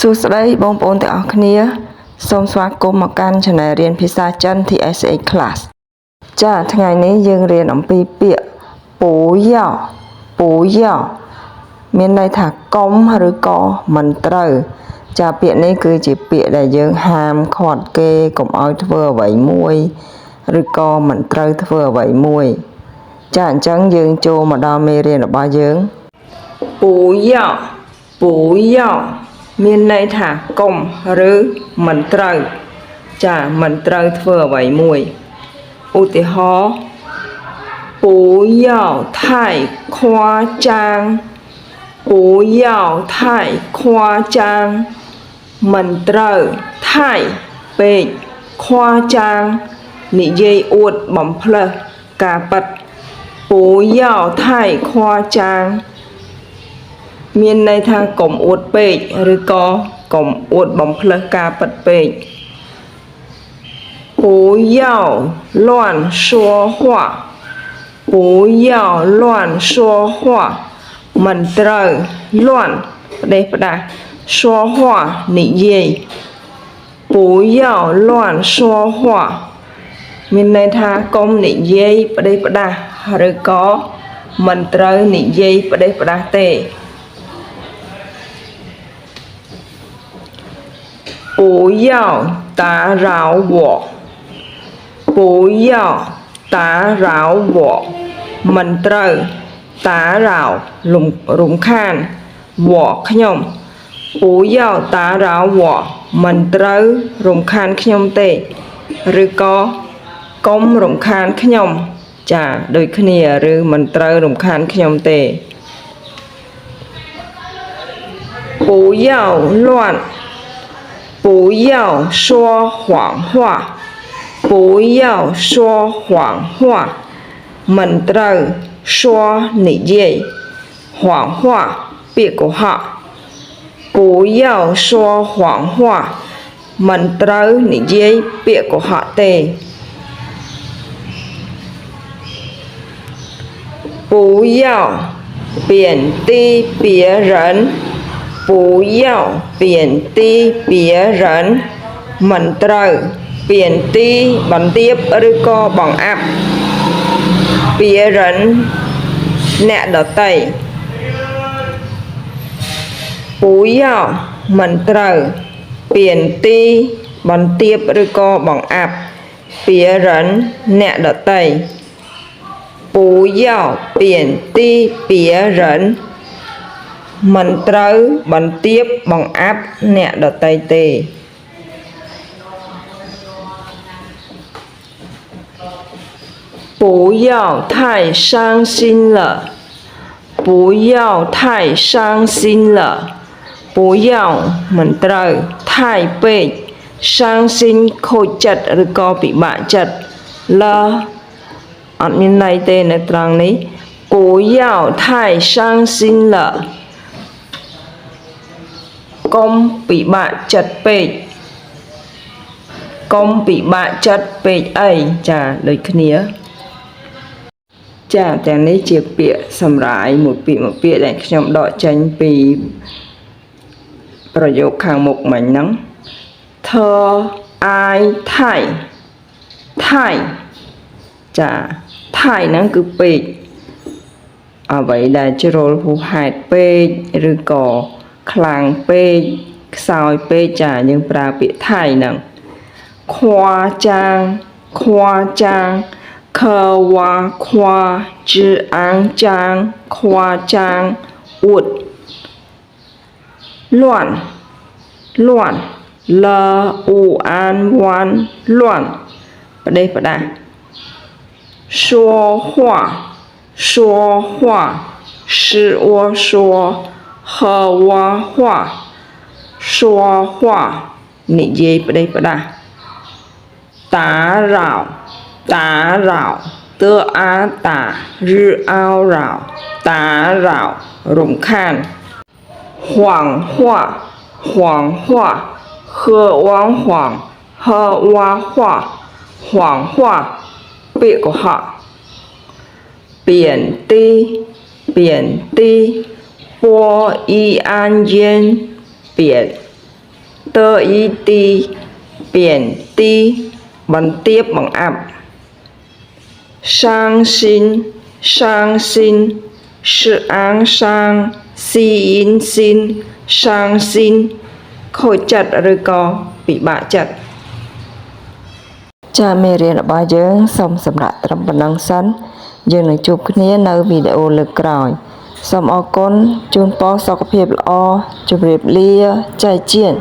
សួស្តីបងប្អូនទាំងអស់គ្នាសូមស្វាគមន៍មកកាន់ Channel រៀនភាសាចិន TSA Class ចាថ្ងៃនេះយើងរៀនអំពីពាក្យពូយ៉ោមានន័យថាកុំឬក៏មិនត្រូវចាពាក្យនេះគឺជាពាក្យដែលយើងហាមឃាត់គេកុំឲ្យធ្វើអ្វីមួយឬក៏មិនត្រូវធ្វើអ្វីមួយចាអញ្ចឹងយើងចូលមកដល់មេរៀនរបស់យើងពូយ៉ោមានន័យថាកុំឬមិនត្រូវចាមិនត្រូវធ្វើអ្វីមួយឧទាហរណ៍不要太夸张不要太夸张មិនត្រូវថៃពេកខ្វចាងនិយាយអួតបំផ្លើសការប៉ັດ不要太夸张មានន័យថាកុំអួតពេកឬក៏កុំអួតបំផ្លើសការប៉ັດពេក不要乱说话不要乱说话មិនត្រូវលាន់ផ្ដេសផ្ដាស说话និយាយ不要乱说话មានន័យថាកុំនិយាយផ្ដេសផ្ដាសឬក៏មិនត្រូវនិយាយផ្ដេសផ្ដាសទេ不要打扰我不要打扰我មិនត្រូវតារោរំខានវខ្ញុំពូយ៉ោតារោវមិនត្រូវរំខានខ្ញុំទេឬក៏កុំរំខានខ្ញុំចាដូចគ្នាឬមិនត្រូវរំខានខ្ញុំទេ不要乱不要说谎话不要说谎话មិនត្រូវ说និយាយ谎话ពាក្យកុហក不要说谎话មិនត្រូវនិយាយពាក្យកុហកទេ不要贬低别人不要贬低别人មិនត្រូវ贬低បន្ទាបឬក៏បង្អាប់别人អ្នកដតីពូយ៉ោមិនត្រូវ贬ទីបន្ទាបឬក៏បង្អាប់别人អ្នកដតីពូយ៉ោ贬ទី别人មិនត្រូវបន្ទាបបង្អាប់អ្នកដតីទេ不要太伤心了不要太伤心了不要មិនត្រូវ太ពេក伤心ខូចចិត្តឬក៏ពិបាកចិត្តលអត់មានន័យទេនៅត្រង់នេះ不要太伤心了កុំពិបាកចិត្តពេកកុំពិបាកចិត្តពេកអីចាដូចគ្នាចាទាំងនេះជាពាក្យសម្រាយមួយពាក្យដែលខ្ញុំដកចេញពីប្រយោគខាងមុខមិញហ្នឹងធអាយថៃចាថៃហ្នឹងគឺពេកអ្វីដែលជ្រុលហួសហេតុពេកឬក៏ខ្លាំងពេកខ្សោយពេកចាយើងប្រើពាក្យថៃហ្នឹងខ្វចាង科哇夸之昂张夸张អួត乱了乌安弯乱ផ្ដេសផ្ដាស说话是我说和我话说话និយាយផ្ដេសផ្ដាស打扰的阿打日凹扰打扰រំខាន谎话和汪谎和挖话谎话ពាក្យកុហក贬低波一安烟贬 tơ y ti biển ti bằng tiếp bằng áp sang xin sự áng sang xin khôi chặt rồi có bị bạ chặt ចាមេរៀនរបស់យើងសូមសម្រាប់ត្រឹមប៉ុណ្ណឹងសិនយើងនឹងជួបគ្នានៅវីដេអូលើកក្រោយសូមអរគុណជូនពរសុខភាពល្អជម្រាបលាចែកជាន